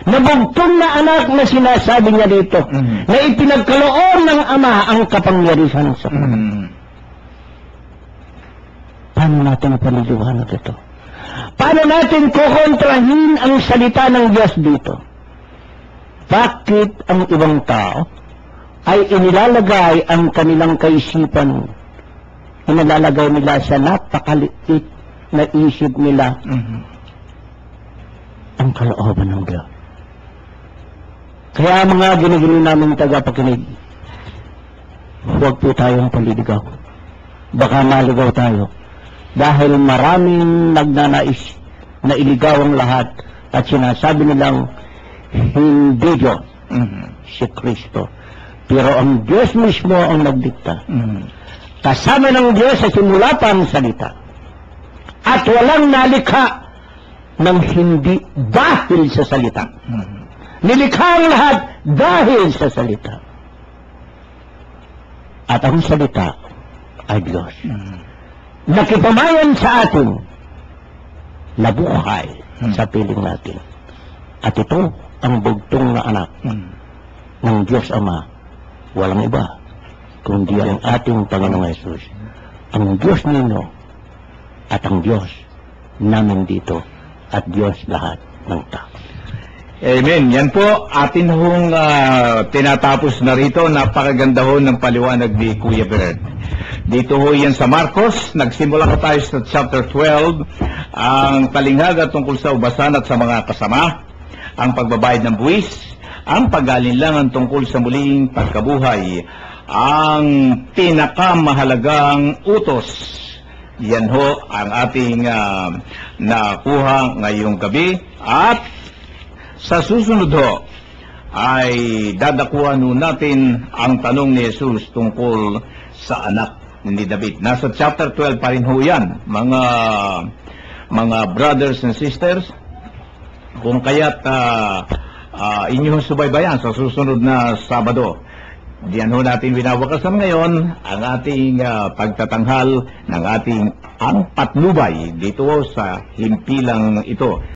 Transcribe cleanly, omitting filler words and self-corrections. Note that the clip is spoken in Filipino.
Nabugtong na anak na sinasabi niya dito, na ipinagkaloob ng Ama ang kapangyarihan sa kanya. Paano natin napaliliwanag ito? Paano natin kukontrahin ang salita ng Diyos dito? Bakit ang ibang tao ay inilalagay ang kanilang kaisipan, inilalagay nila sa napakaliit na isip nila ang kalooban ng Diyos? Kaya mga ginigili naming tagapakinig, huwag po tayong paliligaw. Baka maligaw tayo. Dahil maraming nagnanais na iligaw ang lahat at sinasabi nilang hindi Diyos, si Kristo. Pero ang Diyos mismo ang nagdikta. Kasama ng Diyos sa simula pa ang salita. At walang nalikha ng hindi dahil sa salita. Nilikha ang lahat dahil sa salita. At ang salita ay Diyos. Nakipamayan sa atin na buhay sa piling natin. At ito ang bugtong na anak ng Diyos Ama. Walang iba kundi ang ating Panginoong Hesus. Ang Diyos ninyo at ang Diyos namin dito at Diyos lahat ng tao. Amen. Yan po, atin hong tinatapos na rito. Napakaganda ho ng paliwanag ni Kuya Bert. Dito ho yan sa Marcos. Nagsimula ko tayo sa chapter 12. Ang talinghaga tungkol sa ubasan at sa mga kasama. Ang pagbabayad ng buwis. Ang pag-alinlangan tungkol sa muling pagkabuhay. Ang pinakamahalagang utos. Yan ho ang ating nakuha ngayong gabi. At sa susunod ho, ay dadakuhan ho natin ang tanong ni Jesus tungkol sa anak ni David. Nasa chapter 12 pa rin ho yan, mga brothers and sisters. Kung kaya't inyong subaybayan sa susunod na Sabado. Diyan ho natin winawakasan ngayon ang ating pagtatanghal ng ating ang patnubay dito sa himpilang ito.